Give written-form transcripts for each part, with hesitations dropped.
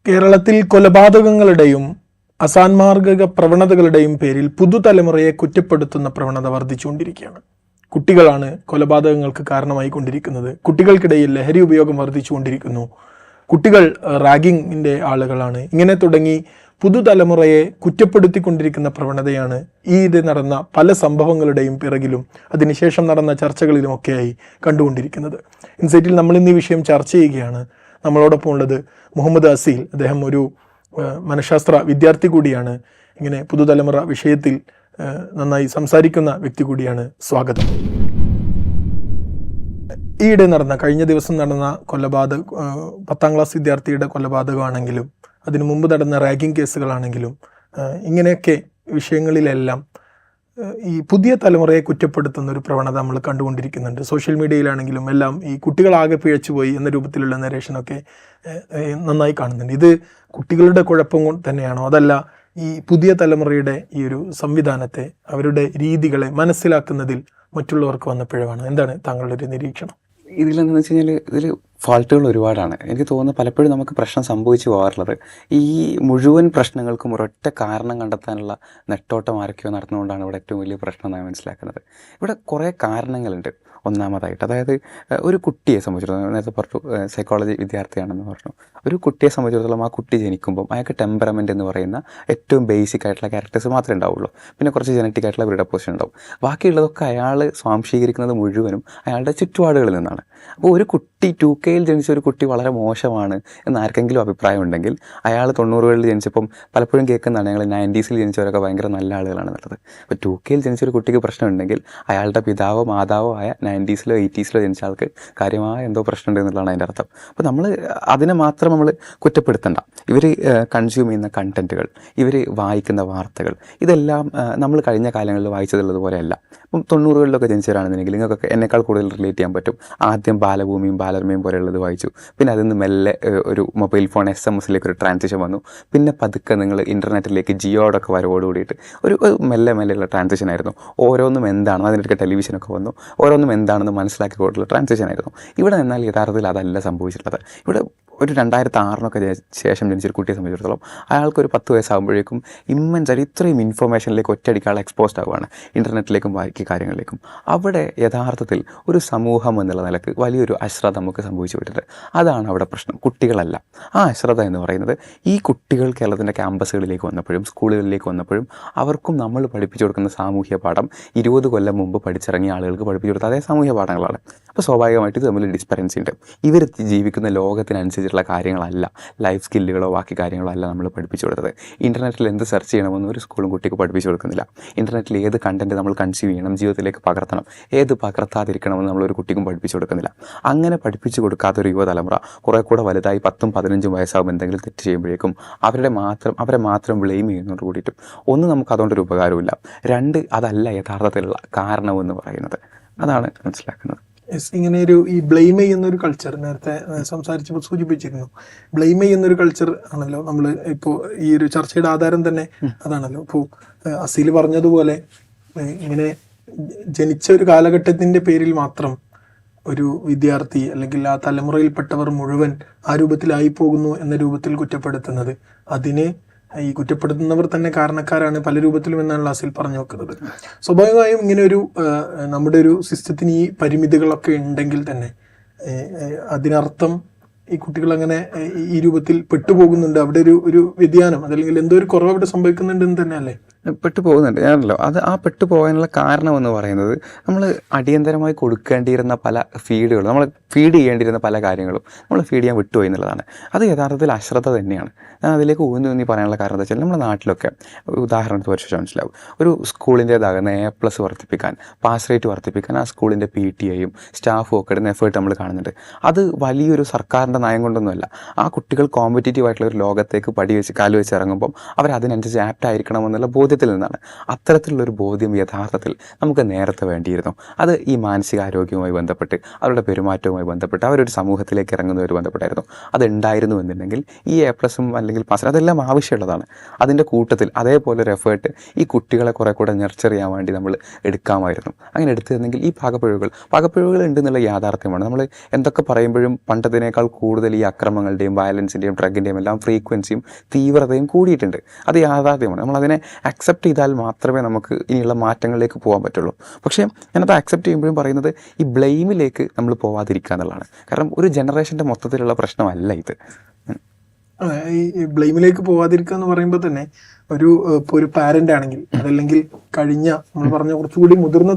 കേരളത്തിൽ കൊലപാതകങ്ങളുടെയും അസാന്മാർഗിക പ്രവണതകളുടെയും പേരിൽ പുതുതലമുറയെ കുറ്റപ്പെടുത്തുന്ന പ്രവണത വർദ്ധിച്ചുകൊണ്ടിരിക്കുകയാണ്. കുട്ടികളാണ് കൊലപാതകങ്ങൾക്ക് കാരണമായി കൊണ്ടിരിക്കുന്നത്. കുട്ടികൾക്കിടയിൽ ലഹരി ഉപയോഗം വർദ്ധിച്ചുകൊണ്ടിരിക്കുന്നു. കുട്ടികൾ റാഗിങ്ങിൻ്റെ ആളുകളാണ്. ഇങ്ങനെ തുടങ്ങി പുതുതലമുറയെ കുറ്റപ്പെടുത്തിക്കൊണ്ടിരിക്കുന്ന പ്രവണതയാണ് ഇത് നടന്ന പല സംഭവങ്ങളുടെയും പിറകിലും അതിനുശേഷം നടന്ന ചർച്ചകളിലുമൊക്കെയായി കണ്ടുകൊണ്ടിരിക്കുന്നത്. ഇൻസൈറ്റിൽ നമ്മൾ ഇന്ന് ഈ വിഷയം ചർച്ച ചെയ്യുകയാണ്. നമ്മളോടൊപ്പം ഉള്ളത് മുഹമ്മദ് അസീൽ. അദ്ദേഹം ഒരു മനഃശാസ്ത്ര വിദ്യാർത്ഥി കൂടിയാണ്. ഇങ്ങനെ പുതുതലമുറ വിഷയത്തിൽ നന്നായി സംസാരിക്കുന്ന വ്യക്തി കൂടിയാണ്. സ്വാഗതം. ഈയിടെ കഴിഞ്ഞ ദിവസം നടന്ന കൊലപാതക 10ാം ക്ലാസ് വിദ്യാർത്ഥിയുടെ കൊലപാതകമാണെങ്കിലും അതിനു മുമ്പ് നടന്ന റാഗിംഗ് കേസുകളാണെങ്കിലും ഇങ്ങനെയൊക്കെ വിഷയങ്ങളിലെല്ലാം ഈ പുതിയ തലമുറയെ കുറ്റപ്പെടുത്തുന്ന ഒരു പ്രവണത നമ്മൾ കണ്ടുകൊണ്ടിരിക്കുന്നുണ്ട്. സോഷ്യൽ മീഡിയയിലാണെങ്കിലും എല്ലാം ഈ കുട്ടികളാകെ പിഴച്ചുപോയി എന്ന രൂപത്തിലുള്ള നരേഷനൊക്കെ നന്നായി കാണുന്നുണ്ട്. ഇത് കുട്ടികളുടെ കുഴപ്പം തന്നെയാണോ, അതല്ല ഈ പുതിയ തലമുറയുടെ ഈ ഒരു സംവിധാനത്തെ, അവരുടെ രീതികളെ മനസ്സിലാക്കുന്നതിൽ മറ്റുള്ളവർക്ക് വന്ന പിഴവാണ്? എന്താണ് താങ്കളുടെ ഒരു നിരീക്ഷണം? ഇതിലെന്താണെന്ന് വെച്ച് കഴിഞ്ഞാൽ ഇതിൽ ഫാൾട്ടുകൾ ഒരുപാടാണ്. എനിക്ക് തോന്നുന്നു പലപ്പോഴും നമുക്ക് പ്രശ്നം സംഭവിച്ചു പോകാറുള്ളത് ഈ മുഴുവൻ പ്രശ്നങ്ങൾക്കും ഒരൊറ്റ കാരണം കണ്ടെത്താനുള്ള നെട്ടോട്ടം ആരൊക്കെയോ നടത്തുന്നതുകൊണ്ടാണ് ഇവിടെ ഏറ്റവും വലിയ പ്രശ്നം ഞാൻ മനസ്സിലാക്കുന്നത്. ഇവിടെ കുറേ കാരണങ്ങളുണ്ട്. ഒന്നാമതായിട്ട്, അതായത് ഒരു കുട്ടിയെ സംബന്ധിച്ചിടത്തോളം, നേരത്തെ പറഞ്ഞു സൈക്കോളജി വിദ്യാർത്ഥിയാണെന്ന് പറഞ്ഞു, ഒരു കുട്ടിയെ സംബന്ധിച്ചിടത്തോളം ആ കുട്ടി ജനിക്കുമ്പം അയാൾക്ക് ടെമ്പറമെൻ്റ് എന്ന് പറയുന്ന ഏറ്റവും ബേസിക് ആയിട്ടുള്ള ക്യാരക്ടേഴ്സ് മാത്രമേ ഉണ്ടാവുള്ളൂ. പിന്നെ കുറച്ച് ജനറ്റിക് ആയിട്ടുള്ള പ്രിഡപ്പോസിഷൻ ഉണ്ടാവും. ബാക്കിയുള്ളതൊക്കെ അയാൾ സ്വാംശീകരിക്കുന്നത് മുഴുവനും അയാളുടെ ചുറ്റുപാടുകളിൽ നിന്നാണ്. അപ്പോൾ ഒരു കുട്ടി 2Kയിൽ ജനിച്ച ഒരു കുട്ടി വളരെ മോശമാണ് എന്ന് ആർക്കെങ്കിലും അഭിപ്രായം ഉണ്ടെങ്കിൽ അയാൾ 90കളിൽ ജനിച്ചപ്പം പലപ്പോഴും കേൾക്കുന്നതാണ് ഞങ്ങൾ 90സിൽ ജനിച്ചവരൊക്കെ ഭയങ്കര നല്ല ആളുകളാണ് എന്നുള്ളത്. അപ്പോൾ 2Kയിൽ ജനിച്ചൊരു കുട്ടിക്ക് പ്രശ്നമുണ്ടെങ്കിൽ അയാളുടെ പിതാവോ മാതാവോ ആയ 90സിലോ 80സിലോ ജനിച്ച ആൾക്ക് കാര്യമായ എന്തോ പ്രശ്നമുണ്ട് എന്നുള്ളതാണ് അതിൻ്റെ അർത്ഥം. അപ്പോൾ നമ്മൾ അതിനെ മാത്രം നമ്മൾ കുറ്റപ്പെടുത്തണ്ട. ഇവർ കൺസ്യൂം ചെയ്യുന്ന കണ്ടൻറ്റുകൾ, ഇവർ വായിക്കുന്ന വാർത്തകൾ, ഇതെല്ലാം നമ്മൾ കഴിഞ്ഞ കാലങ്ങളിൽ വായിച്ചതുള്ളതുപോലെയല്ല. ഇപ്പം 90കളിലൊക്കെ ജനിച്ചവരാണെന്നുണ്ടെങ്കിൽ നിങ്ങൾക്കൊക്കെ എന്നെക്കാൾ കൂടുതൽ റിലേറ്റ് ചെയ്യാൻ പറ്റും. ആദ്യം ബാലഭൂമിയും ബാലരമയും പോലെയുള്ളത് വായിച്ചു. പിന്നെ അതിൽ നിന്ന് മെല്ലെ ഒരു മൊബൈൽ ഫോൺ SMS ഒരു ട്രാൻസിഷൻ വന്നു. പിന്നെ പതുക്കെ നിങ്ങൾ ഇൻ്റർനെറ്റിലേക്ക് ജിയോടൊക്കെ വരവോട് കൂടിയിട്ട് ഒരു മെല്ലെയുള്ള ട്രാൻസിഷൻ ആയിരുന്നു. ഓരോന്നും എന്താണെന്ന്, അതിനിടയ്ക്ക് ടെലിവിഷനൊക്കെ വന്നു, ഓരോന്നും എന്താണെന്ന് മനസ്സിലാക്കി കൊടുത്തുള്ള ട്രാൻസിഷൻ ആയിരുന്നു. ഇവിടെ നിന്നാൽ യഥാർത്ഥത്തിൽ അതല്ല സംഭവിച്ചിട്ടുള്ളത്. ഇവിടെ ഒരു 2006 ശേഷം ജനിച്ചൊരു കുട്ടിയെ സംബന്ധിച്ചിടത്തോളം അയാൾക്കൊരു 10 വയസ്സാകുമ്പോഴേക്കും ഇമ്മൻസായിട്ട് ഇത്രയും ഇൻഫർമേഷനിലേക്ക് ഒറ്റയടിക്ക് ആൾ എക്സ്പോസ്ഡ് ആവുകയാണ്, ഇൻ്റർനെറ്റിലേക്കും ബാക്കി കാര്യങ്ങളിലേക്കും. അവിടെ യഥാർത്ഥത്തിൽ ഒരു സമൂഹം എന്നുള്ള നിലക്ക് വലിയൊരു അശ്രദ്ധ നമുക്ക് സംഭവിച്ചു വിട്ടിട്ട് അതാണ് അവിടെ പ്രശ്നം, കുട്ടികളല്ല. ആ അശ്രദ്ധ എന്ന് പറയുന്നത് ഈ കുട്ടികൾ കേരളത്തിൻ്റെ ക്യാമ്പസുകളിലേക്ക് വന്നപ്പോഴും സ്കൂളുകളിലേക്ക് വന്നപ്പോഴും അവർക്കും നമ്മൾ പഠിപ്പിച്ചു കൊടുക്കുന്ന സാമൂഹ്യ പാഠം 20 കൊല്ലം മുമ്പ് പഠിച്ചിറങ്ങിയ ആളുകൾക്ക് പഠിപ്പിച്ചു കൊടുത്ത അതേ സാമൂഹ്യ പാഠങ്ങളാണ്. അപ്പോൾ സ്വാഭാവികമായിട്ട് ഇത് തമ്മിൽ ഡിസ്പെറൻസി ഉണ്ട്. ഇവർ ജീവിക്കുന്ന ലോകത്തിനനുസരിച്ചുള്ള കാര്യങ്ങളല്ല, ലൈഫ് സ്കില്ലുകളോ ബാക്കി കാര്യങ്ങളോ അല്ല നമ്മൾ പഠിപ്പിച്ചു കൊടുത്തത്. ഇൻ്റർനെറ്റിൽ എന്ത് സെർച്ച് ചെയ്യണമെന്ന് ഒരു സ്കൂളും കുട്ടിക്ക് പഠിപ്പിച്ചു കൊടുക്കുന്നില്ല. ഇൻ്റർനെറ്റിൽ ഏത് കണ്ടൻറ്റ് നമ്മൾ കൺസ്യൂം ചെയ്യണം, ജീവിതത്തിലേക്ക് പകർത്തണം, ഏത് പകർത്താതിരിക്കണമെന്ന് നമ്മളൊരു കുട്ടിക്കും പഠിപ്പിച്ചു കൊടുക്കുന്നില്ല. അങ്ങനെ പഠിപ്പിച്ചു കൊടുക്കാത്തൊരു യുവതലമുറ കുറേ കൂടെ വലുതായി 10ഉം 15ഉം വയസ്സാകുമ്പോൾ എന്തെങ്കിലും തെറ്റ് ചെയ്യുമ്പോഴേക്കും അവരെ മാത്രം ബ്ലെയിം ചെയ്യുന്നതോട് കൂടിയിട്ടും ഒന്ന്, നമുക്ക് അതുകൊണ്ടൊരു ഉപകാരമില്ല. 2, അതല്ല യഥാർത്ഥത്തിലുള്ള കാരണമെന്ന് പറയുന്നത്. അതാണ് മനസ്സിലാക്കുന്നത്. ഇങ്ങനെ ഈ ബ്ലെയിം ചെയ്യുന്നൊരു കൾച്ചർ നേരത്തെ സംസാരിച്ചപ്പോൾ സൂചിപ്പിച്ചിരുന്നു. ബ്ലെയിം ചെയ്യുന്നൊരു കൾച്ചർ ആണല്ലോ നമ്മൾ ഇപ്പോൾ ഈ ഒരു ചർച്ചയുടെ ആധാരം തന്നെ അതാണല്ലോ. ഇപ്പോൾ അസീൽ പറഞ്ഞതുപോലെ ഇങ്ങനെ ജനിച്ച ഒരു കാലഘട്ടത്തിൻ്റെ പേരിൽ മാത്രം ഒരു വിദ്യാർത്ഥി അല്ലെങ്കിൽ ആ തലമുറയിൽപ്പെട്ടവർ മുഴുവൻ ആ രൂപത്തിലായി പോകുന്നു എന്ന രൂപത്തിൽ കുറ്റപ്പെടുത്തുന്നത്, അതിന് ഈ കുറ്റപ്പെടുത്തുന്നവർ തന്നെ കാരണക്കാരാണ് പല രൂപത്തിലും എന്നാണ് അസീൽ പറഞ്ഞു വെക്കുന്നത്. സ്വാഭാവികമായും ഇങ്ങനെ നമ്മുടെ ഒരു സിസ്റ്റത്തിന് ഈ പരിമിതികളൊക്കെ ഉണ്ടെങ്കിൽ തന്നെ അതിനർത്ഥം ഈ കുട്ടികൾ അങ്ങനെ ഈ രൂപത്തിൽ പെട്ടുപോകുന്നുണ്ട്. അവിടെ ഒരു വ്യതിയാനം അതല്ലെങ്കിൽ എന്തോ ഒരു കുറവ് അവിടെ സംഭവിക്കുന്നുണ്ടെന്ന് തന്നെ അല്ലേ? പെട്ടുപോകുന്നുണ്ട് ഞാനല്ലോ. ആ പെട്ടുപോകാനുള്ള കാരണം എന്ന് പറയുന്നത് നമ്മൾ അടിയന്തരമായി കൊടുക്കേണ്ടിയിരുന്ന പല ഫീഡുകളും, നമ്മൾ ഫീഡ് ചെയ്യേണ്ടിയിരുന്ന പല കാര്യങ്ങളും നമ്മൾ ഫീഡ് ചെയ്യാൻ വിട്ടുപോയി എന്നുള്ളതാണ്. അത് യഥാർത്ഥത്തിൽ അശ്രദ്ധ തന്നെയാണ്. ഞാൻ അതിലേക്ക് ഊന്നി പറയാനുള്ള കാരണം എന്താ വെച്ചാൽ, നമ്മുടെ നാട്ടിലൊക്കെ ഉദാഹരണത്തിന് പരിശോധിച്ചാൽ മനസ്സിലാവും. ഒരു സ്കൂളിൻ്റേതാകുന്ന A+ വർദ്ധിപ്പിക്കാൻ, പാസ് റേറ്റ് വർദ്ധിപ്പിക്കാൻ ആ സ്കൂളിൻ്റെ PTA സ്റ്റാഫും ഒക്കെ ഇടുന്ന എഫേർട്ട് നമ്മൾ കാണുന്നുണ്ട്. അത് വലിയൊരു സർക്കാരിൻ്റെ നയം കൊണ്ടൊന്നുമല്ല. ആ കുട്ടികൾ കോമ്പറ്റീറ്റീവ് ആയിട്ടുള്ള ഒരു ലോകത്തേക്ക് കാല് വെച്ച് ഇറങ്ങുമ്പം അവർ അതിനനുസരിച്ച് ആപ്റ്റ് ആയിരിക്കണമെന്നുള്ള ബോധ്യത്തിൽ നിന്നാണ്. അത്തരത്തിലുള്ളൊരു ബോധ്യം യഥാർത്ഥത്തിൽ നമുക്ക് നേരത്തെ വേണ്ടിയിരുന്നു. അത് ഈ മാനസികാരോഗ്യവുമായി ബന്ധപ്പെട്ട് അവരുടെ പെരുമാറ്റവുമായി പഠനവുമായി ബന്ധപ്പെട്ട് അവരൊരു സമൂഹത്തിലേക്ക് ഇറങ്ങുന്നതുമായി ബന്ധപ്പെട്ടായിരുന്നു. അതുണ്ടായിരുന്നു എന്നുണ്ടെങ്കിൽ ഈ A+ഉം അല്ലെങ്കിൽ പാസ് അതെല്ലാം ആവശ്യമുള്ളതാണ്. അതിൻ്റെ കൂട്ടത്തിൽ അതേപോലെ ഒരു എഫേർട്ട് ഈ കുട്ടികളെ കുറേ കൂടെ നെർച്ചർ ചെയ്യാൻ വേണ്ടി നമ്മൾ എടുക്കാമായിരുന്നു. അങ്ങനെ എടുത്തിരുന്നെങ്കിൽ ഈ പാകപ്പിഴവുകൾ ഉണ്ടെന്നുള്ള യാഥാർത്ഥ്യമാണ്. നമ്മൾ എന്തൊക്കെ പറയുമ്പോഴും പണ്ടതിനേക്കാൾ കൂടുതൽ ഈ അക്രമങ്ങളുടെയും വയലൻസിൻ്റെയും ഡ്രഗിൻ്റെയും എല്ലാം ഫ്രീക്വൻസിയും തീവ്രതയും കൂടിയിട്ടുണ്ട്. അത് യാഥാർത്ഥ്യമാണ്. നമ്മളതിനെ അക്സെപ്റ്റ് ചെയ്താൽ മാത്രമേ നമുക്ക് ഇനിയുള്ള മാറ്റങ്ങളിലേക്ക് പോകാൻ പറ്റുള്ളൂ. പക്ഷേ ഞാനത് അക്സെപ്റ്റ് ചെയ്യുമ്പോഴും പറയുന്നത് ഈ ബ്ലെയിമിലേക്ക് നമ്മൾ പോവാതിരിക്കുക എന്നുള്ളതാണ്. കാരണം ഒരു ജനറേഷൻ്റെ മൊത്തത്തിലുള്ള പ്രശ്നമല്ല ഇത്. ഈ ബ്ലെയിമിലേക്ക് പോവാതിരിക്കുക എന്ന് പറയുമ്പോൾ തന്നെ ഇപ്പോൾ ഒരു പാരന്റ് ആണെങ്കിൽ അതല്ലെങ്കിൽ കഴിഞ്ഞ നമ്മൾ പറഞ്ഞ കുറച്ചുകൂടി മുതിർന്ന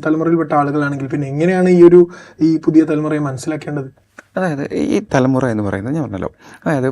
തലമുറയിൽപ്പെട്ട ആളുകളാണെങ്കിൽ പിന്നെ എങ്ങനെയാണ് ഈ പുതിയ തലമുറയെ മനസ്സിലാക്കേണ്ടത്? അതായത് ഈ തലമുറ എന്ന് പറയുന്നത് ഞാൻ പറഞ്ഞല്ലോ, അതായത്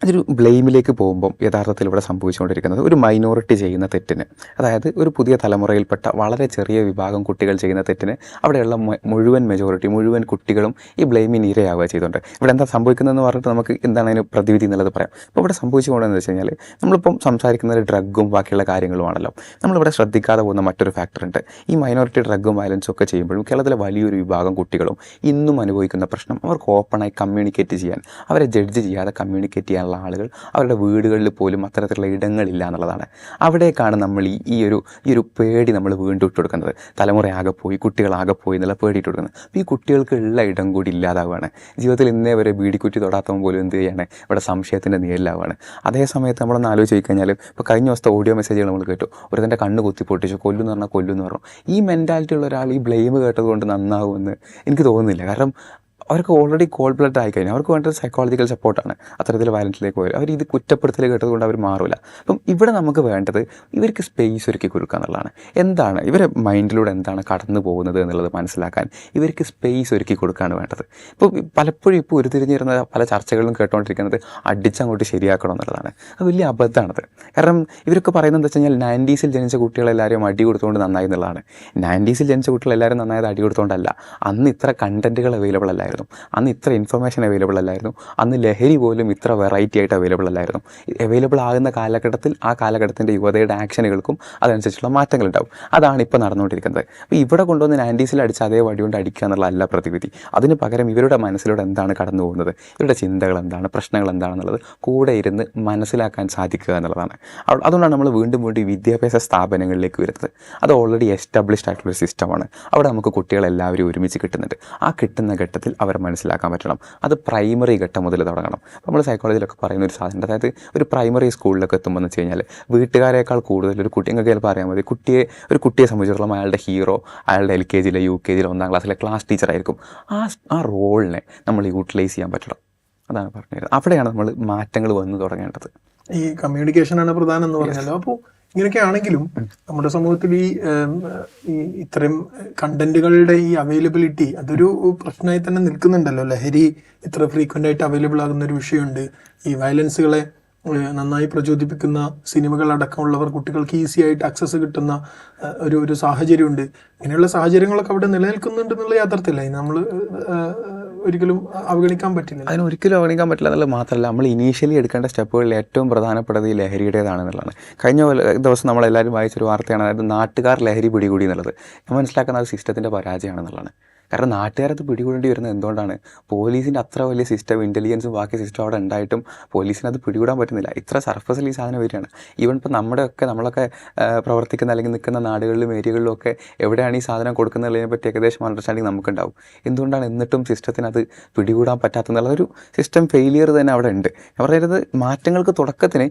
അതൊരു ബ്ലെയിമിലേക്ക് പോകുമ്പം യഥാർത്ഥത്തിൽ ഇവിടെ സംഭവിച്ചുകൊണ്ടിരിക്കുന്നത് ഒരു മൈനോറിറ്റി ചെയ്യുന്ന തെറ്റിന്, അതായത് ഒരു പുതിയ തലമുറയിൽപ്പെട്ട വളരെ ചെറിയ വിഭാഗം കുട്ടികൾ ചെയ്യുന്ന തെറ്റിന് അവിടെയുള്ള മുഴുവൻ കുട്ടികളും ഈ ബ്ലെയിമിന് ഇരയാവുക ചെയ്തുകൊണ്ട് ഇവിടെ എന്താ സംഭവിക്കുന്നതെന്ന് പറഞ്ഞിട്ട് നമുക്ക് എന്താണ് അതിന് പ്രതിവിധി എന്നുള്ളത് പറയാം. അപ്പോൾ ഇവിടെ സംഭവിച്ചുകൊണ്ടെന്ന് വെച്ച് കഴിഞ്ഞാൽ നമ്മളിപ്പം സംസാരിക്കുന്നത് ഡ്രഗും ബാക്കിയുള്ള കാര്യങ്ങളുമാണല്ലോ. നമ്മളിവിടെ ശ്രദ്ധിക്കാതെ പോകുന്ന മറ്റൊരു ഫാക്ടറുണ്ട്. ഈ മൈനോറിറ്റി ഡ്രഗും വയലൻസും ഒക്കെ ചെയ്യുമ്പോഴും കേരളത്തിലെ വലിയൊരു വിഭാഗം കുട്ടികളും ഇന്നും അനുഭവിക്കുന്ന പ്രശ്നം അവർക്ക് ഓപ്പണായി കമ്മ്യൂണിക്കേറ്റ് ചെയ്യാൻ, അവരെ ജഡ്ജ് ചെയ്യാതെ കമ്മ്യൂണിക്കേറ്റ് ചെയ്യാൻ ആളുകൾ അവരുടെ വീടുകളിൽ പോലും അത്തരത്തിലുള്ള ഇടങ്ങളില്ല എന്നുള്ളതാണ്. അവിടേക്കാണ് നമ്മൾ ഈ ഒരു പേടി നമ്മൾ വീണ്ടും ഇട്ട് കൊടുക്കുന്നത്. തലമുറയാകെ പോയി, കുട്ടികളാകെ പോയി എന്നുള്ള പേടി ഇട്ട് കൊടുക്കുന്നത്. അപ്പോൾ ഈ കുട്ടികൾക്കുള്ള ഇടം കൂടി ഇല്ലാതാവുകയാണ്. ജീവിതത്തിൽ ഇന്നേ വരെ ബീഡിക്കുറ്റി തൊടാത്തവൻ പോലും എന്ത് ചെയ്യാണ്, ഇവിടെ സംശയത്തിൻ്റെ നിഴലിലാവുകയാണ്. അതേ സമയത്ത് നമ്മളൊന്ന് ആലോചിച്ച് കഴിഞ്ഞാൽ ഇപ്പോൾ കഴിഞ്ഞ ദിവസത്തെ ഓഡിയോ മെസ്സേജുകൾ നമ്മൾ കേട്ടു, ഒരുത്തൻ്റെ കണ്ണ് കുത്തി പൊട്ടിച്ചു, കൊല്ലുമെന്ന് പറഞ്ഞാൽ കൊല്ലുമെന്ന് പറഞ്ഞു. ഈ മെൻറ്റാലിറ്റി ഉള്ള ഒരാൾ ഈ ബ്ലെയിം കേട്ടത് കൊണ്ട് നന്നാവുമെന്ന് എനിക്ക് തോന്നുന്നില്ല. കാരണം അവർക്ക് ഓൾറെഡി കോൾ ബ്ലഡ് ആയിക്കഴിഞ്ഞാൽ അവർക്ക് വേണ്ടത് സൈക്കോളജിക്കൽ സപ്പോർട്ടാണ്. അത്തരത്തിൽ വയലൻസിലേക്ക് പോയാൽ അവർ ഇത് കുറ്റപ്പെടുത്തൽ കേട്ടതുകൊണ്ട് അവർ മാറില്ല. അപ്പം ഇവിടെ നമുക്ക് വേണ്ടത് ഇവർക്ക് സ്പേസ് ഒരുക്കി കൊടുക്കുക എന്നുള്ളതാണ്. എന്താണ് ഇവരെ മൈൻഡിലൂടെ എന്താണ് കടന്നു പോകുന്നത് എന്നുള്ളത് മനസ്സിലാക്കാൻ ഇവർക്ക് സ്പേസ് ഒരുക്കി കൊടുക്കുകയാണ് വേണ്ടത്. ഇപ്പോൾ പലപ്പോഴും ഇപ്പോൾ ഉരുത്തിരിഞ്ഞിരുന്ന പല ചർച്ചകളിലും കേട്ടുകൊണ്ടിരിക്കുന്നത് അടിച്ചങ്ങോട്ട് ശരിയാക്കണം എന്നുള്ളതാണ്. അത് വലിയ അബദ്ധമാണത്. കാരണം ഇവരൊക്കെ പറയുന്നത് എന്താ വെച്ച് കഴിഞ്ഞാൽ 90s ജനിച്ച കുട്ടികളെല്ലാവരും അടി കൊടുത്തുകൊണ്ട് നന്നായി എന്നുള്ളതാണ്. 90s ജനിച്ച കുട്ടികളെല്ലാവരും നന്നായത് അടി കൊടുത്തുകൊണ്ടല്ല. അന്ന് ഇത്ര കണ്ടൻറ്റുകൾ അവൈലബിൾ അല്ലായിരുന്നു, അന്ന് ഇത്ര ഇൻഫർമേഷൻ അവൈലബിൾ അല്ലായിരുന്നു, അന്ന് ലഹരി പോലും ഇത്ര വെറൈറ്റി ആയിട്ട് അവൈലബിൾ അല്ലായിരുന്നു. അവൈലബിൾ ആകുന്ന കാലഘട്ടത്തിൽ ആ കാലഘട്ടത്തിൻ്റെ യുവതയുടെ ആക്ഷനുകൾക്കും അതനുസരിച്ചുള്ള മാറ്റങ്ങളുണ്ടാവും. അതാണ് ഇപ്പോൾ നടന്നുകൊണ്ടിരിക്കുന്നത്. അപ്പോൾ ഇവിടെ കൊണ്ടുവന്ന് 90s അടിച്ച് അതേ വടി കൊണ്ട് അടിക്കുക എന്നുള്ളതല്ല പ്രതിവിധി. അതിന് പകരം ഇവരുടെ മനസ്സിലൂടെ എന്താണ് കടന്നു പോകുന്നത്, ഇവരുടെ ചിന്തകൾ എന്താണ്, പ്രശ്നങ്ങൾ എന്താണെന്നുള്ളത് കൂടെ ഇരുന്ന് മനസ്സിലാക്കാൻ സാധിക്കുക എന്നുള്ളതാണ്. അതുകൊണ്ടാണ് നമ്മൾ വീണ്ടും വിദ്യാഭ്യാസ സ്ഥാപനങ്ങളിലേക്ക് വരുന്നത്. അത് ഓൾറെഡി എസ്റ്റാബ്ലിഷ്ഡ് ആയിട്ടുള്ളൊരു സിസ്റ്റമാണ്. അവിടെ നമുക്ക് കുട്ടികളെല്ലാവരും ഒരുമിച്ച് കിട്ടുന്നുണ്ട്. ആ കിട്ടുന്ന ഘട്ടത്തിൽ അവരെ മനസ്സിലാക്കാൻ പറ്റണം. അത് പ്രൈമറി ഘട്ടം മുതൽ തുടങ്ങണം. നമ്മൾ സൈക്കോളജിയിലൊക്കെ പറയുന്ന ഒരു സാധനം, അതായത് ഒരു പ്രൈമറി സ്കൂളിലൊക്കെ എത്തുമ്പോൾ എന്ന് വെച്ച് കഴിഞ്ഞാൽ വീട്ടുകാരേക്കാൾ കൂടുതൽ ഒരു കുട്ടി, നിങ്ങൾക്ക് ചിലപ്പോൾ അറിയാൻ മതി, ഒരു കുട്ടിയെ സംബന്ധിച്ചിടത്തോളം അയാളുടെ ഹീറോ അയാളുടെ LKG, UKG, 1ാം ക്ലാസ്സിലെ ക്ലാസ് ടീച്ചറായിരിക്കും. ആ റോളിനെ നമ്മൾ യൂട്ടിലൈസ് ചെയ്യാൻ പറ്റണം. അതാണ് പറഞ്ഞത്. അവിടെയാണ് നമ്മൾ മാറ്റങ്ങൾ വന്നു തുടങ്ങേണ്ടത്. ഈ കമ്മ്യൂണിക്കേഷനാണ് പ്രധാനം എന്ന് പറഞ്ഞല്ലോ. അപ്പോൾ ഇങ്ങനെയൊക്കെ ആണെങ്കിലും നമ്മുടെ സമൂഹത്തിൽ ഇത്തരം കണ്ടന്റുകളുടെ ഈ അവൈലബിലിറ്റി അതൊരു പ്രശ്നമായി തന്നെ നിൽക്കുന്നുണ്ടല്ലോ. ലഹരി ഇത്ര ഫ്രീക്വൻ്റ് ആയിട്ട് അവൈലബിൾ ആകുന്ന ഒരു വിഷയമുണ്ട്. ഈ വയലൻസുകളെ നന്നായി പ്രചോദിപ്പിക്കുന്ന സിനിമകൾ അടക്കമുള്ളവർ കുട്ടികൾക്ക് ഈസി ആയിട്ട് ആക്സസ് കിട്ടുന്ന ഒരു സാഹചര്യമുണ്ട്. ഇങ്ങനെയുള്ള സാഹചര്യങ്ങളൊക്കെ അവിടെ നിലനിൽക്കുന്നുണ്ട് എന്നുള്ള യാഥാർത്ഥ്യമല്ല നമ്മൾ ഒരിക്കലും അവഗണിക്കാൻ പറ്റില്ല. അതിനൊരിക്കലും അവഗണിക്കാൻ പറ്റില്ല എന്നുള്ളത് മാത്രമല്ല, നമ്മൾ ഇനീഷ്യലി എടുക്കേണ്ട സ്റ്റെപ്പുകളിൽ ഏറ്റവും പ്രധാനപ്പെട്ടത് ഈ ലഹരിയുടേതാണെന്നുള്ളതാണ്. കഴിഞ്ഞ ദിവസം നമ്മളെല്ലാവരും വായിച്ചൊരു വാർത്തയാണ്, അതായത് നാട്ടുകാർ ലഹരി പിടികൂടി എന്നുള്ളത്. ഞാൻ മനസ്സിലാക്കുന്നത് അത് സിസ്റ്റത്തിൻ്റെ പരാജയമാണെന്നുള്ളതാണ്. കാരണം നാട്ടുകാരത് പിടികൂടേണ്ടി വരുന്നത് എന്തുകൊണ്ടാണ്? പോലീസിൻ്റെ അത്ര വലിയ സിസ്റ്റം, ഇൻ്റലിജൻസും ബാക്കി സിസ്റ്റം അവിടെ ഉണ്ടായിട്ടും പോലീസിന് അത് പിടികൂടാൻ പറ്റുന്നില്ല. ഇത്ര സർഫസിൽ ഈ സാധനം വരികയാണ്. ഈവൻ ഇപ്പോൾ നമ്മളൊക്കെ പ്രവർത്തിക്കുന്ന അല്ലെങ്കിൽ നിൽക്കുന്ന നാടുകളിലും ഏരിയകളിലും ഒക്കെ എവിടെയാണ് ഈ സാധനം കൊടുക്കുന്നതിനെ പറ്റി ഏകദേശം അണ്ടർസ്റ്റാൻഡിങ് നമുക്കുണ്ടാവും. എന്തുകൊണ്ടാണ് എന്നിട്ടും സിസ്റ്റത്തിന് അത് പിടികൂടാൻ പറ്റാത്തെന്നുള്ളൊരു സിസ്റ്റം ഫെയിലിയർ തന്നെ അവിടെ ഉണ്ട്. ഞാൻ പറയുന്നത് മാറ്റങ്ങൾക്ക് തുടക്കത്തിന്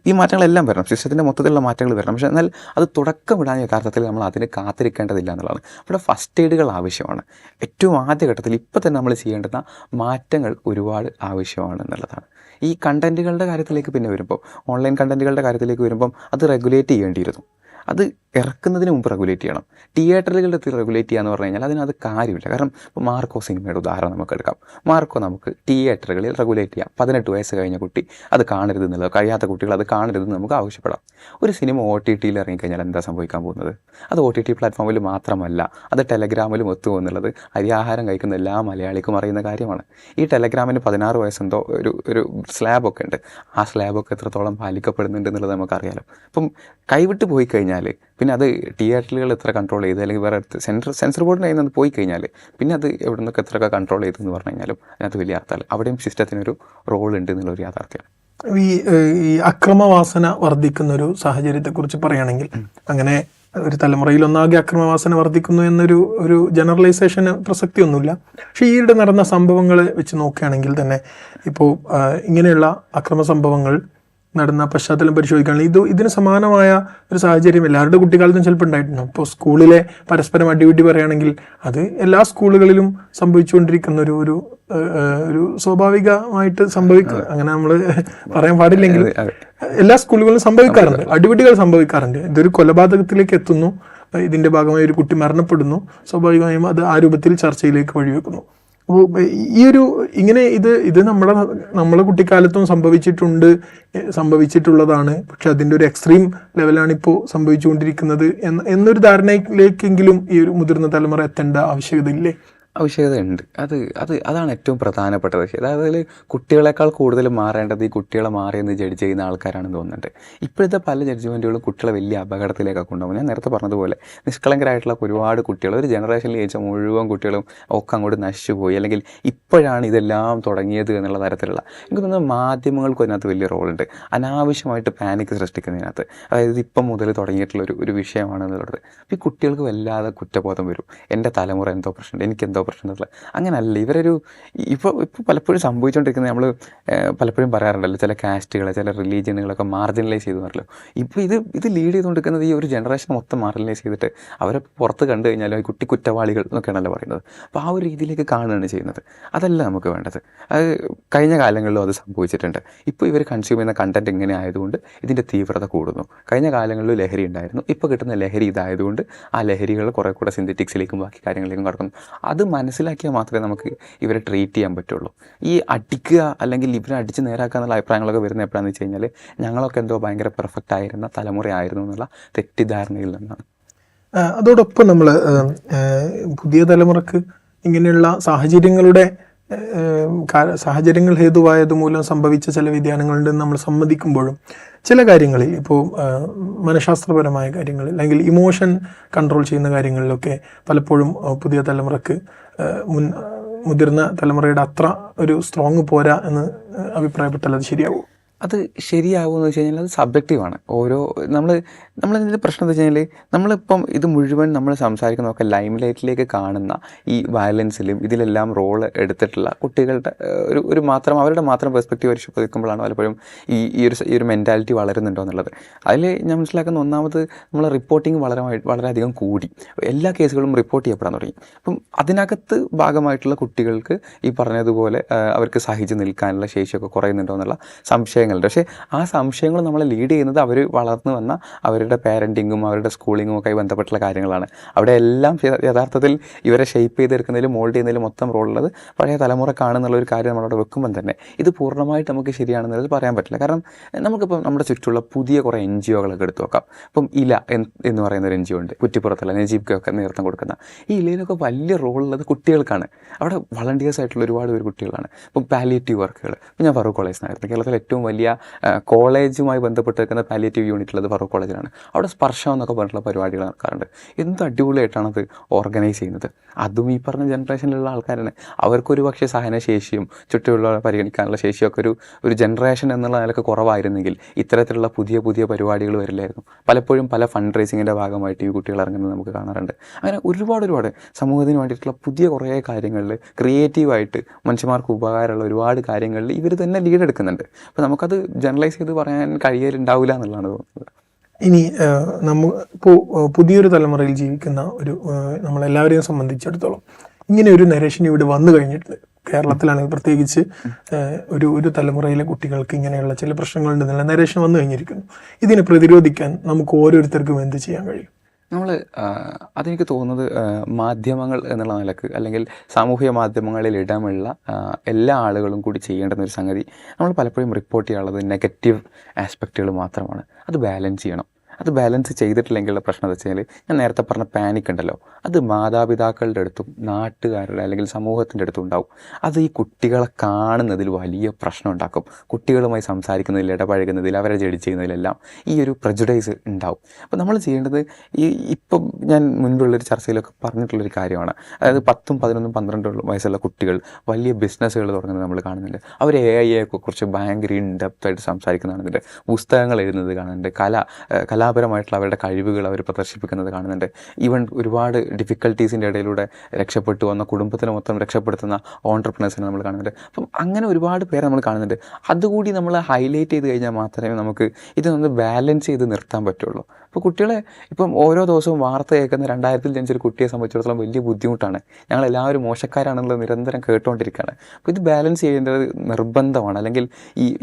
ഈ മാറ്റങ്ങളെല്ലാം വരണം, സിസ്റ്റത്തിൻ്റെ മൊത്തത്തിലുള്ള മാറ്റങ്ങൾ വരണം. പക്ഷേ എന്നാൽ അത് തുടക്കം വിടാൻ യഥാർത്ഥത്തിൽ നമ്മൾ അതിന് കാത്തിരിക്കേണ്ടതില്ല എന്നുള്ളതാണ്. ഇവിടെ ഫസ്റ്റ് എയ്ഡുകൾ ആവശ്യമാണ്. ഏറ്റവും ആദ്യഘട്ടത്തിൽ ഇപ്പം തന്നെ നമ്മൾ ചെയ്യേണ്ടുന്ന മാറ്റങ്ങൾ ഒരുപാട് ആവശ്യമാണ് എന്നുള്ളതാണ്. ഈ കണ്ടൻറ്റുകളുടെ കാര്യത്തിലേക്ക് പിന്നെ വരുമ്പോൾ, ഓൺലൈൻ കണ്ടൻറ്റുകളുടെ കാര്യത്തിലേക്ക് വരുമ്പം അത് റെഗുലേറ്റ് ചെയ്യേണ്ടിയിരുന്നു. അത് ഇറക്കുന്നതിന് മുമ്പ് റെഗുലേറ്റ് ചെയ്യണം. തിയേറ്ററുകളിലെത്തി റെഗുലേറ്റ് ചെയ്യുക എന്ന് പറഞ്ഞു കഴിഞ്ഞാൽ അതിനത് കാര്യമില്ല. കാരണം ഇപ്പോൾ മാർക്കോ സിനിമയുടെ ഉദാഹരണം നമുക്ക് എടുക്കാം. മാർക്കോ നമുക്ക് തിയേറ്ററുകളിൽ റെഗുലേറ്റ് ചെയ്യാം. 18 വയസ്സ് കഴിഞ്ഞ കുട്ടി അത് കാണരുത് എന്നുള്ളത്, കഴിയാത്ത കുട്ടികൾ അത് കാണരുതെന്ന് നമുക്ക് ആവശ്യപ്പെടാം. ഒരു സിനിമ OTT ഇറങ്ങിക്കഴിഞ്ഞാൽ എന്താ സംഭവിക്കാൻ പോകുന്നത്? അത് OTT പ്ലാറ്റ്ഫോമിൽ മാത്രമല്ല, അത് ടെലഗ്രാമിലും എത്തുമോ എന്നുള്ളത് അരിയാഹാരം കഴിക്കുന്ന എല്ലാ മലയാളിക്കും അറിയുന്ന കാര്യമാണ്. ഈ ടെലഗ്രാമിന് 16 വയസ്സെന്തോ ഒരു സ്ലാബൊക്കെ ഉണ്ട്. ആ സ്ലാബൊക്കെ എത്രത്തോളം പാലിക്കപ്പെടുന്നുണ്ട് എന്നുള്ളത് നമുക്കറിയാലോ. അപ്പം കൈവിട്ട് പോയി കഴിഞ്ഞാൽ കഴിഞ്ഞാൽ പിന്നെ അത് തിയേറ്ററുകൾ എത്ര കൺട്രോൾ ചെയ്ത് അല്ലെങ്കിൽ വേറെ സെൻസർ ബോർഡിന് അതിൽ നിന്ന് പോയി കഴിഞ്ഞാൽ പിന്നെ അത് എവിടെ നിന്നൊക്കെ എത്രയൊക്കെ കൺട്രോൾ ചെയ്തെന്ന് പറഞ്ഞു കഴിഞ്ഞാലും അതിനകത്ത് വലിയ അർത്ഥമല്ല. അവിടെയും സിസ്റ്റത്തിനൊരു റോൾ ഉണ്ട് എന്നുള്ളൊരു യാഥാർത്ഥ്യമാണ്. ഈ അക്രമവാസന വർദ്ധിക്കുന്ന ഒരു സാഹചര്യത്തെക്കുറിച്ച് പറയുകയാണെങ്കിൽ, അങ്ങനെ ഒരു തലമുറയിൽ ഒന്നാകെ അക്രമവാസന വർദ്ധിക്കുന്നു ഒരു ജനറലൈസേഷന് പ്രസക്തിയൊന്നുമില്ല. പക്ഷേ ഈയിടെ നടന്ന സംഭവങ്ങൾ വെച്ച് നോക്കുകയാണെങ്കിൽ തന്നെ ഇപ്പോൾ ഇങ്ങനെയുള്ള അക്രമ സംഭവങ്ങൾ നടന്ന പശ്ചാത്തലം പരിശോധിക്കുകയാണെങ്കിൽ ഇതിന് സമാനമായ ഒരു സാഹചര്യം എല്ലാവരുടെ കുട്ടിക്കാലത്തും ചിലപ്പോൾ ഉണ്ടായിട്ടുണ്ടാവും. ഇപ്പോൾ സ്കൂളിലെ പരസ്പരം അടിപിടി പറയുകയാണെങ്കിൽ അത് എല്ലാ സ്കൂളുകളിലും സംഭവിച്ചുകൊണ്ടിരിക്കുന്ന ഒരു സ്വാഭാവികമായിട്ട് സംഭവിക്കുക, അങ്ങനെ നമ്മൾ പറയാൻ പാടില്ലെങ്കിൽ എല്ലാ സ്കൂളുകളിലും സംഭവിക്കാറുണ്ട്, അടിപിടികൾ സംഭവിക്കാറുണ്ട്. ഇതൊരു കൊലപാതകത്തിലേക്ക് എത്തുന്നു, ഇതിന്റെ ഭാഗമായി ഒരു കുട്ടി മരണപ്പെടുന്നു, സ്വാഭാവികമായും അത് ആ രൂപത്തിൽ ചർച്ചയിലേക്ക് വഴിവെക്കുന്നു. അപ്പോൾ ഇത് നമ്മളെ കുട്ടിക്കാലത്തും സംഭവിച്ചിട്ടുള്ളതാണ്. പക്ഷെ അതിൻ്റെ ഒരു എക്സ്ട്രീം ലെവലാണ് ഇപ്പോൾ സംഭവിച്ചുകൊണ്ടിരിക്കുന്നത് എന്നൊരു ധാരണയിലേക്കെങ്കിലും ഈ ഒരു മുതിർന്ന തലമുറ എത്തേണ്ട ആവശ്യകതയില്ലേ? ആവശ്യകതയുണ്ട്. അതാണ് ഏറ്റവും പ്രധാനപ്പെട്ടത്. അതായത് കുട്ടികളെക്കാൾ കൂടുതൽ മാറേണ്ടത് ഈ കുട്ടികളെ മാറിയെന്ന് ജഡ്ജ് ചെയ്യുന്ന ആൾക്കാരാണെന്ന് തോന്നുന്നുണ്ട്. ഇപ്പോഴത്തെ പല ജഡ്ജ്മെൻറ്റുകളും കുട്ടികളെ വലിയ അപകടത്തിലേക്കൊക്കെ കൊണ്ടുപോകും. ഞാൻ നേരത്തെ പറഞ്ഞതുപോലെ നിഷ്കളങ്കരായിട്ടുള്ള ഒരുപാട് കുട്ടികൾ, ഒരു ജനറേഷനിൽ ജയിച്ച മുഴുവൻ കുട്ടികളും ഒക്കെ അങ്ങോട്ട് നശിച്ചു പോയി, അല്ലെങ്കിൽ ഇപ്പോഴാണ് ഇതെല്ലാം തുടങ്ങിയത് എന്നുള്ള തരത്തിലുള്ള എനിക്ക് തോന്നുന്നു മാധ്യമങ്ങൾക്കും അതിനകത്ത് വലിയ റോളുണ്ട്. അനാവശ്യമായിട്ട് പാനിക് സൃഷ്ടിക്കുന്നതിനകത്ത്, അതായത് ഇപ്പം മുതൽ തുടങ്ങിയിട്ടുള്ള ഒരു വിഷയമാണെന്നുള്ളത്. അപ്പോൾ ഈ കുട്ടികൾക്ക് വല്ലാതെ കുറ്റബോധം വരും. എൻ്റെ തലമുറ എന്തോ പ്രശ്നമുണ്ട്, എനിക്കെന്തോ പ്രശ്നത്തില്ല. അങ്ങനല്ല ഇപ്പോൾ പലപ്പോഴും സംഭവിച്ചുകൊണ്ടിരിക്കുന്നത്. നമ്മൾ പലപ്പോഴും പറയാറുണ്ടല്ലോ, ചില കാസ്റ്റുകളെ ചില റിലീജിയനുകളൊക്കെ മാർജിനലൈസ് ചെയ്തു പറഞ്ഞല്ലോ. ഇപ്പോൾ ഇത് ലീഡ് ചെയ്തുകൊണ്ടിരിക്കുന്നത് ഈ ഒരു ജനറേഷൻ മൊത്തം മാർജിനലൈസ് ചെയ്തിട്ട് അവരെ പുറത്ത് കണ്ടു കഴിഞ്ഞാൽ ഈ കുറ്റവാളികൾ എന്നൊക്കെയാണല്ലോ പറയുന്നത്. അപ്പോൾ ആ ഒരു രീതിയിലേക്ക് കാണുകയാണ് ചെയ്യുന്നത്. അതല്ല നമുക്ക് വേണ്ടത്. അത് കഴിഞ്ഞ കാലങ്ങളിലും അത് സംഭവിച്ചിട്ടുണ്ട്. ഇപ്പോൾ ഇവർ കൺസ്യൂം ചെയ്യുന്ന കണ്ടന്റ് ഇങ്ങനെ ആയതുകൊണ്ട് ഇതിൻ്റെ തീവ്രത കൂടുന്നു. കഴിഞ്ഞ കാലങ്ങളിലും ലഹരി ഉണ്ടായിരുന്നു. ഇപ്പോൾ കിട്ടുന്ന ലഹരി ഇതായതുകൊണ്ട് ആ ലഹരികൾ കുറേ കൂടെ സിന്തറ്റിക്സിലേക്കും ബാക്കി കാര്യങ്ങളിലേക്കും കടക്കുന്നു. അത് മനസ്സിലാക്കിയാൽ മാത്രമേ നമുക്ക് ഇവരെ ട്രീറ്റ് ചെയ്യാൻ പറ്റുള്ളൂ. ഈ അടിക്കുക അല്ലെങ്കിൽ ഇവരെ അടിച്ച് നേരാക്കുക എന്നുള്ള അഭിപ്രായങ്ങളൊക്കെ വരുന്നത് എപ്പോഴാണെന്ന് വെച്ച് കഴിഞ്ഞാൽ ഞങ്ങളൊക്കെ എന്തോ ഭയങ്കര പെർഫെക്റ്റ് ആയിരുന്ന തലമുറയായിരുന്നു എന്നുള്ള തെറ്റിദ്ധാരണയിൽ നിന്നാണ്. അതോടൊപ്പം നമ്മൾ പുതിയ തലമുറക്ക് ഇങ്ങനെയുള്ള സാഹചര്യങ്ങൾ ഹേതുവായത് മൂലം സംഭവിച്ച ചില വ്യതിയാനങ്ങളുണ്ടെന്ന് നമ്മൾ സമ്മതിക്കുമ്പോഴും ചില കാര്യങ്ങളിൽ, ഇപ്പോൾ മനഃശാസ്ത്രപരമായ കാര്യങ്ങളിൽ അല്ലെങ്കിൽ ഇമോഷൻ കൺട്രോൾ ചെയ്യുന്ന കാര്യങ്ങളിലൊക്കെ പലപ്പോഴും പുതിയ തലമുറക്ക് മുതിർന്ന തലമുറയുടെ അത്ര ഒരു സ്ട്രോങ് പോരാ എന്ന് അഭിപ്രായപ്പെട്ടാൽ അത് ശരിയാവും? അത് ശരിയാവുമെന്ന് വെച്ച് കഴിഞ്ഞാൽ അത് സബ്ജക്റ്റീവാണ്. നമ്മളിതിൻ്റെ പ്രശ്നം എന്ന് വെച്ച് കഴിഞ്ഞാൽ നമ്മളിപ്പം ഇത് മുഴുവൻ നമ്മൾ സംസാരിക്കുന്നതൊക്കെ ലൈം ലൈറ്റിലേക്ക് കാണുന്ന ഈ വയലൻസിലും ഇതിലെല്ലാം റോൾ എടുത്തിട്ടുള്ള കുട്ടികളുടെ ഒരു മാത്രം അവരുടെ മാത്രം പെർസ്പെക്റ്റീവ് പരിശോധിക്കുമ്പോഴാണ് പലപ്പോഴും ഈ ഒരു മെൻറ്റാലിറ്റി വളരുന്നുണ്ടോ എന്നുള്ളത്. അതിൽ ഞാൻ മനസ്സിലാക്കുന്ന ഒന്നാമത് നമ്മളെ റിപ്പോർട്ടിങ് വളരെയധികം കൂടി, എല്ലാ കേസുകളും റിപ്പോർട്ട് ചെയ്യപ്പെടാൻ തുടങ്ങി. അപ്പം അതിനകത്ത് ഭാഗമായിട്ടുള്ള കുട്ടികൾക്ക് ഈ പറഞ്ഞതുപോലെ അവർക്ക് സഹിച്ച് നിൽക്കാനുള്ള ശേഷിയൊക്കെ കുറയുന്നുണ്ടോ എന്നുള്ള സംശയങ്ങളുണ്ട്. പക്ഷേ ആ സംശയങ്ങൾ നമ്മളെ ലീഡ് ചെയ്യുന്നത് അവർ വളർന്നു വന്ന അവരുടെ പാരൻറ്റിങ്ങും അവരുടെ സ്കൂളിങ്ങും ഒക്കെ ബന്ധപ്പെട്ടുള്ള കാര്യങ്ങളാണ്. അവിടെ എല്ലാം യഥാർത്ഥത്തിൽ ഇവരെ ഷേപ്പ് ചെയ്തെടുക്കുന്നതിലും മോൾഡ് ചെയ്യുന്നതിലും മൊത്തം റോളുള്ളത് പഴയ തലമുറ കാണുന്നുള്ളൊരു കാര്യം നമ്മളവിടെ വെക്കുമ്പം തന്നെ ഇത് പൂർണ്ണമായിട്ട് നമുക്ക് ശരിയാണെന്നുള്ളത് പറയാൻ പറ്റില്ല. കാരണം നമുക്കിപ്പം നമ്മുടെ ചുറ്റുള്ള പുതിയ കുറേ NGOകളൊക്കെ എടുത്തു നോക്കാം. ഇപ്പം ഇല എന്ന് പറയുന്ന ഒരു NGO ഉണ്ട്, കുറ്റിപ്പുറത്തുള്ള നജീബ്ക്കൊക്കെ നേതൃത്വം കൊടുക്കുന്ന. ഈ ഇലയിലൊക്കെ വലിയ റോളുള്ളത് കുട്ടികൾക്കാണ്. അവിടെ വളണ്ടിയേഴ്സ് ആയിട്ടുള്ള ഒരുപാട് പേര് കുട്ടികളാണ്. ഇപ്പം പാലിയേറ്റീവ് വർക്കുകൾ, ഇപ്പം ഞാൻ ഫറൂഖ് കോളേജിനായിരുന്നു, കേരളത്തിലെ ഏറ്റവും വലിയ കോളേജുമായി ബന്ധപ്പെട്ട് നിൽക്കുന്ന പാലിയേറ്റീവ് യൂണിറ്റ് ഉള്ളത് ഫറൂഖ് കോളേജിലാണ്. അവിടെ സ്പർശം എന്നൊക്കെ പറഞ്ഞിട്ടുള്ള പരിപാടികൾ നടക്കാറുണ്ട്. എന്ത് അടിപൊളിയായിട്ടാണ് അത് ഓർഗനൈസ് ചെയ്യുന്നത്. അതും ഈ പറഞ്ഞ ജനറേഷനിലുള്ള ആൾക്കാരാണ്. അവർക്കൊരു പക്ഷേ സഹനശേഷിയും ചുറ്റുമുള്ള പരിഗണിക്കാനുള്ള ശേഷിയൊക്കെ ഒരു ജനറേഷൻ എന്നുള്ള നിലക്ക് കുറവായിരുന്നെങ്കിൽ ഇത്തരത്തിലുള്ള പുതിയ പുതിയ പരിപാടികൾ വരില്ലായിരുന്നു. പലപ്പോഴും പല ഫണ്ട് റേസിങ്ങിൻ്റെ ഭാഗമായിട്ട് ഈ കുട്ടികൾ ഇറങ്ങുന്നത് നമുക്ക് കാണാറുണ്ട്. അങ്ങനെ ഒരുപാട് സമൂഹത്തിന് വേണ്ടിയിട്ടുള്ള പുതിയ കുറേ കാര്യങ്ങളിൽ ക്രിയേറ്റീവായിട്ട് മനുഷ്യന്മാർക്ക് ഉപകാരമുള്ള ഒരുപാട് കാര്യങ്ങളിൽ ഇവർ തന്നെ ലീഡ് എടുക്കുന്നുണ്ട്. അപ്പോൾ നമുക്കത് ജനറലൈസ് ചെയ്ത് പറയാൻ കഴിയലുണ്ടാവില്ല എന്നുള്ളതാണ് തോന്നുന്നത്. ഇനി ഇപ്പോൾ പുതിയൊരു തലമുറയിൽ ജീവിക്കുന്ന നമ്മളെല്ലാവരെയും സംബന്ധിച്ചിടത്തോളം ഇങ്ങനെ ഒരു നരേഷൻ ഇവിടെ വന്നു കഴിഞ്ഞിട്ടുണ്ട്. കേരളത്തിലാണെങ്കിൽ പ്രത്യേകിച്ച് ഒരു തലമുറയിലെ കുട്ടികൾക്ക് ഇങ്ങനെയുള്ള ചില പ്രശ്നങ്ങളുണ്ടെന്നുള്ള നരേഷൻ വന്നു കഴിഞ്ഞിരിക്കുന്നു. ഇതിനെ പ്രതിരോധിക്കാൻ നമുക്ക് ഓരോരുത്തർക്കും എന്ത് ചെയ്യാൻ കഴിയും? അതെനിക്ക് തോന്നുന്നത് മാധ്യമങ്ങൾ എന്നുള്ള നിലക്ക് അല്ലെങ്കിൽ സാമൂഹിക മാധ്യമങ്ങളിൽ ഇടമുള്ള എല്ലാ ആളുകളും കൂടി ചെയ്യേണ്ടുന്ന ഒരു സംഗതി, നമ്മൾ പലപ്പോഴും റിപ്പോർട്ട് ചെയ്യാനുള്ളത് നെഗറ്റീവ് ആസ്പെക്റ്റുകൾ മാത്രമാണ്. അത് ബാലൻസ് ചെയ്യണം. അത് ബാലൻസ് ചെയ്തിട്ടില്ലെങ്കിലുള്ള പ്രശ്നം എന്ന് വെച്ച് കഴിഞ്ഞാൽ ഞാൻ നേരത്തെ പറഞ്ഞ പാനിക് ഉണ്ടല്ലോ, അത് മാതാപിതാക്കളുടെ അടുത്തും നാട്ടുകാരുടെ അല്ലെങ്കിൽ സമൂഹത്തിൻ്റെ അടുത്തും ഉണ്ടാവും. അത് ഈ കുട്ടികളെ കാണുന്നതിൽ വലിയ പ്രശ്നം ഉണ്ടാക്കും. കുട്ടികളുമായി സംസാരിക്കുന്നതിൽ, ഇടപഴകുന്നതിൽ, അവരെ ജഡ്ജ് ചെയ്യുന്നതിലെല്ലാം ഈ ഒരു പ്രജുഡൈസ് ഉണ്ടാവും. അപ്പോൾ നമ്മൾ ചെയ്യേണ്ടത് ഇപ്പം ഞാൻ മുൻപുള്ളൊരു ചർച്ചയിലൊക്കെ പറഞ്ഞിട്ടുള്ളൊരു കാര്യമാണ്. അതായത് 10, 11, 12 വയസ്സുള്ള കുട്ടികൾ വലിയ ബിസിനസ്സുകൾ തുടങ്ങുന്നത് നമ്മൾ കാണുന്നുണ്ട്. അവർ AI കുറിച്ച് ഭയങ്കര ഇൻഡെപ്തായിട്ട് സംസാരിക്കുന്നത് കാണുന്നുണ്ട്, പുസ്തകങ്ങൾ എഴുതുന്നത് കാണുന്നുണ്ട്, കലാപരമായിട്ടുള്ള അവരുടെ കഴിവുകൾ അവർ പ്രദർശിപ്പിക്കുന്നത് കാണുന്നുണ്ട്. ഈവൻ ഒരുപാട് ഡിഫിക്കൽട്ടീസിൻ്റെ ഇടയിലൂടെ രക്ഷപ്പെട്ടു വന്ന കുടുംബത്തിനെ മൊത്തം രക്ഷപ്പെടുത്തുന്ന ഓൺട്രപ്രണേഴ്സിനെ നമ്മൾ കാണുന്നുണ്ട്. അപ്പം അങ്ങനെ ഒരുപാട് പേരെ നമ്മൾ കാണുന്നുണ്ട്. അതുകൂടി നമ്മൾ ഹൈലൈറ്റ് ചെയ്ത് കഴിഞ്ഞാൽ മാത്രമേ നമുക്ക് ഇതൊന്ന് ബാലൻസ് ചെയ്ത് നിർത്താൻ പറ്റുള്ളൂ. അപ്പോൾ കുട്ടികളെ ഇപ്പം ഓരോ ദിവസവും വാർത്ത കേൾക്കുന്ന 2000-ൽ ജനിച്ചൊരു കുട്ടിയെ സംബന്ധിച്ചിടത്തോളം വലിയ ബുദ്ധിമുട്ടാണ്. ഞങ്ങളെല്ലാവരും മോശക്കാരാണെന്നുള്ളത് നിരന്തരം കേട്ടുകൊണ്ടിരിക്കുകയാണ്. അപ്പോൾ ഇത് ബാലൻസ് ചെയ്യേണ്ടത് നിർബന്ധമാണ്. അല്ലെങ്കിൽ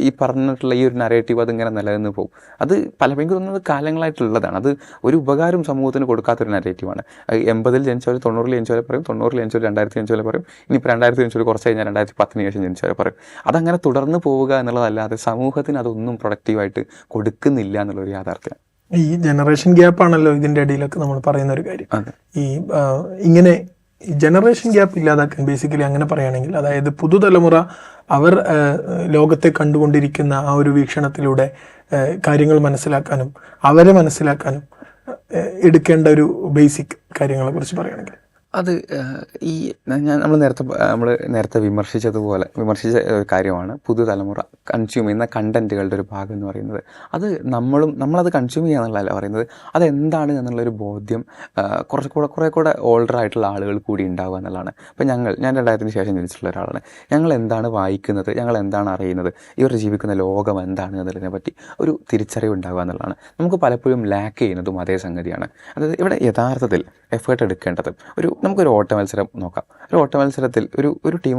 ഈ പറഞ്ഞിട്ടുള്ള ഈ ഒരു നരേറ്റീവ് അതിങ്ങനെ നിലനിന്ന് പോകും. അത് എനിക്ക് തോന്നുന്നത് കാലങ്ങളായിട്ടുള്ളതാണ്. അത് ഒരു ഉപകാരം സമൂഹത്തിന് കൊടുക്കാത്തൊരു നരേറ്റീവാണ്. 80-ൽ ജനിച്ചവർ 90-ൽ ജനിച്ചവരെ പറയും, 90-ൽ ജനിച്ചവർ 2000-ൽ ജനിച്ചവരെ പറയും, ഇനിയിപ്പോൾ 2000-ൽ ജനിച്ചവർ കുറച്ച് കഴിഞ്ഞാൽ 2010-ന് ശേഷം ജനിച്ചവരെ പറയും. അതങ്ങനെ തുടർന്ന് പോവുക എന്നുള്ളതല്ലാതെ സമൂഹത്തിന് അതൊന്നും പ്രൊഡക്റ്റീവായിട്ട് കൊടുക്കുന്നില്ല എന്നുള്ളൊരു യാഥാർത്ഥ്യം. ഈ ജനറേഷൻ ഗ്യാപ്പ് ആണല്ലോ ഇതിൻ്റെ ഇടയിലൊക്കെ നമ്മൾ പറയുന്ന ഒരു കാര്യം. ഈ ഇങ്ങനെ ജനറേഷൻ ഗ്യാപ്പ് ഇല്ലാതാക്കാൻ ബേസിക്കലി അങ്ങനെ പറയുകയാണെങ്കിൽ, അതായത് പുതുതലമുറ അവർ ലോകത്തെ കണ്ടുകൊണ്ടിരിക്കുന്ന ആ ഒരു വീക്ഷണത്തിലൂടെ കാര്യങ്ങൾ മനസ്സിലാക്കാനും അവരെ മനസ്സിലാക്കാനും എടുക്കേണ്ട ഒരു ബേസിക് കാര്യങ്ങളെ കുറിച്ച് പറയുകയാണെങ്കിൽ, അത് നമ്മൾ നേരത്തെ വിമർശിച്ച ഒരു കാര്യമാണ് കുറച്ചുകൂടെ കൺസ്യൂം ചെയ്യുന്ന കണ്ടന്റുകളുടെ ഒരു ഭാഗം എന്ന് പറയുന്നത്. അത് നമ്മളത് കൺസ്യൂം ചെയ്യുക എന്നുള്ളതല്ല പറയുന്നത്, അതെന്താണ് എന്നുള്ളൊരു ബോധ്യം കുറേ കൂടെ ഓൾഡർ ആയിട്ടുള്ള ആളുകൾ കൂടി ഉണ്ടാവുക എന്നുള്ളതാണ്. ഇപ്പം ഞാൻ 2000-ന് ശേഷം ജനിച്ചിട്ടുള്ള ഒരാളാണ്. ഞങ്ങൾ എന്താണ് വായിക്കുന്നത്, ഞങ്ങൾ എന്താണ് അറിയുന്നത്, ഇവർ ജീവിക്കുന്ന ലോകം എന്താണ് എന്നതിനെ പറ്റി ഒരു തിരിച്ചറിവ് ഉണ്ടാവുക എന്നുള്ളതാണ്. നമുക്ക് പലപ്പോഴും ലാക്ക് ചെയ്യുന്നതും അതേ സംഗതിയാണ്. അതായത് ഇവിടെ യഥാർത്ഥത്തിൽ എഫേർട്ട് എടുക്കേണ്ടത് നമുക്കൊരു ഓട്ട മത്സരം നോക്കാം. ഒരു ഓട്ട മത്സരത്തിൽ ഒരു ടീം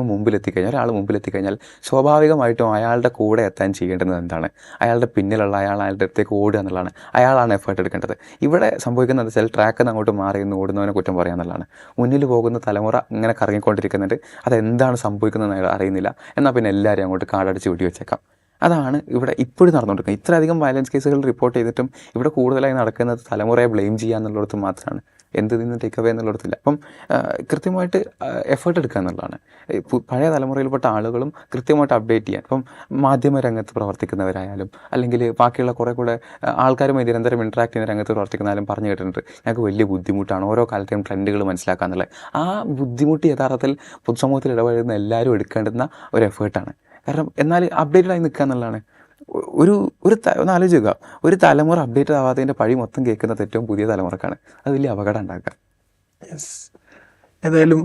ഒരാൾ മുമ്പിലെത്തിക്കഴിഞ്ഞാൽ സ്വാഭാവികമായിട്ടും അയാളുടെ കൂടെ എത്താൻ ചെയ്യേണ്ടത് എന്താണ്? അയാളുടെ പിന്നിലുള്ള അയാളുടെ അടുത്തേക്ക് ഓടുക എന്നുള്ളതാണ്. അയാളാണ് എഫേർട്ട് എടുക്കേണ്ടത്. ഇവിടെ സംഭവിക്കുന്നത് വെച്ചാൽ ട്രാക്കിൽ നിന്ന് അങ്ങോട്ട് മാറി നിന്ന് ഓടുന്നവനെ കുറ്റം പറയുക എന്നുള്ളതാണ്. മുന്നിൽ പോകുന്ന തലമുറ ഇങ്ങനെ കറങ്ങിക്കൊണ്ടിരിക്കുന്നുണ്ട്, അതെന്താണ് സംഭവിക്കുന്നതെന്ന് അയാൾ അറിയുന്നില്ല. എന്നാൽ പിന്നെ എല്ലാവരും അങ്ങോട്ട് കാടടിച്ച് വെടിവെച്ചേക്കാം. അതാണ് ഇവിടെ ഇപ്പോഴും നടന്നുകൊണ്ടിരിക്കുന്നത്. ഇത്രയധികം വയലൻസ് കേസുകൾ റിപ്പോർട്ട് ചെയ്തിട്ടും ഇവിടെ കൂടുതലായി നടക്കുന്നത് തലമുറയെ ബ്ലെയിം ചെയ്യുക എന്നുള്ളിടത്ത് മാത്രമാണ്, എന്ത് നിന്ന് ടേക്ക് അവേ എന്നുള്ളിടത്തില്ല. അപ്പം കൃത്യമായിട്ട് എഫേർട്ട് എടുക്കുക എന്നുള്ളതാണ്. പഴയ തലമുറയിൽപ്പെട്ട ആളുകളും കൃത്യമായിട്ട് അപ്ഡേറ്റ് ചെയ്യാൻ, ഇപ്പം മാധ്യമ രംഗത്ത് പ്രവർത്തിക്കുന്നവരായാലും അല്ലെങ്കിൽ ബാക്കിയുള്ള കുറേ കൂടെ ആൾക്കാരുമായി നിരന്തരം ഇൻട്രാക്ട് ചെയ്യുന്ന രംഗത്ത് പ്രവർത്തിക്കുന്നതായാലും പറഞ്ഞു കേട്ടിട്ടുണ്ട്, ഞങ്ങൾക്ക് വലിയ ബുദ്ധിമുട്ടാണ് ഓരോ കാലത്തെയും ട്രെൻഡുകൾ മനസ്സിലാക്കുക എന്നുള്ളത്. ആ ബുദ്ധിമുട്ട് യഥാർത്ഥത്തിൽ പൊതുസമൂഹത്തിൽ ഇടപഴകുന്ന എല്ലാവരും എടുക്കേണ്ടുന്ന ഒരു എഫേർട്ടാണ്. കാരണം എന്നാൽ അപ്ഡേറ്റഡ് ആയി നിൽക്കുക എന്നുള്ളതാണ്. ഒന്ന് ആലോചിക്കുക, ഒരു തലമുറ അപ്ഡേറ്റഡ് ആവാത്തതിൻ്റെ പഴി മൊത്തം കേൾക്കുന്നത് ഏറ്റവും പുതിയ തലമുറക്കാണ്. അത് വലിയ അപകടം ഉണ്ടാക്കുക. യെസ്, ഏതായാലും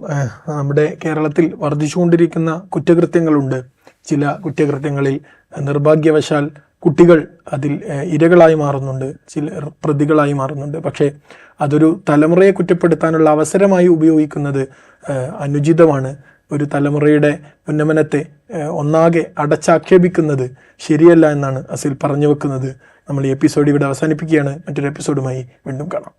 നമ്മുടെ കേരളത്തിൽ വർദ്ധിച്ചുകൊണ്ടിരിക്കുന്ന കുറ്റകൃത്യങ്ങളുണ്ട്. ചില കുറ്റകൃത്യങ്ങളിൽ നിർഭാഗ്യവശാൽ കുട്ടികൾ അതിൽ ഇരകളായി മാറുന്നുണ്ട്, ചിലർ പ്രതികളായി മാറുന്നുണ്ട്. പക്ഷേ അതൊരു തലമുറയെ കുറ്റപ്പെടുത്താനുള്ള അവസരമായി ഉപയോഗിക്കുന്നത് അനുചിതമാണ്. ഒരു തലമുറയുടെ ഉന്നമനത്തെ ഒന്നാകെ അടച്ചാക്ഷേപിക്കുന്നത് ശരിയല്ല എന്നാണ് അസിൽ പറഞ്ഞു വെക്കുന്നത്. നമ്മൾ ഈ എപ്പിസോഡ് ഇവിടെ അവസാനിപ്പിക്കുകയാണ്. മറ്റൊരു എപ്പിസോഡുമായി വീണ്ടും കാണാം.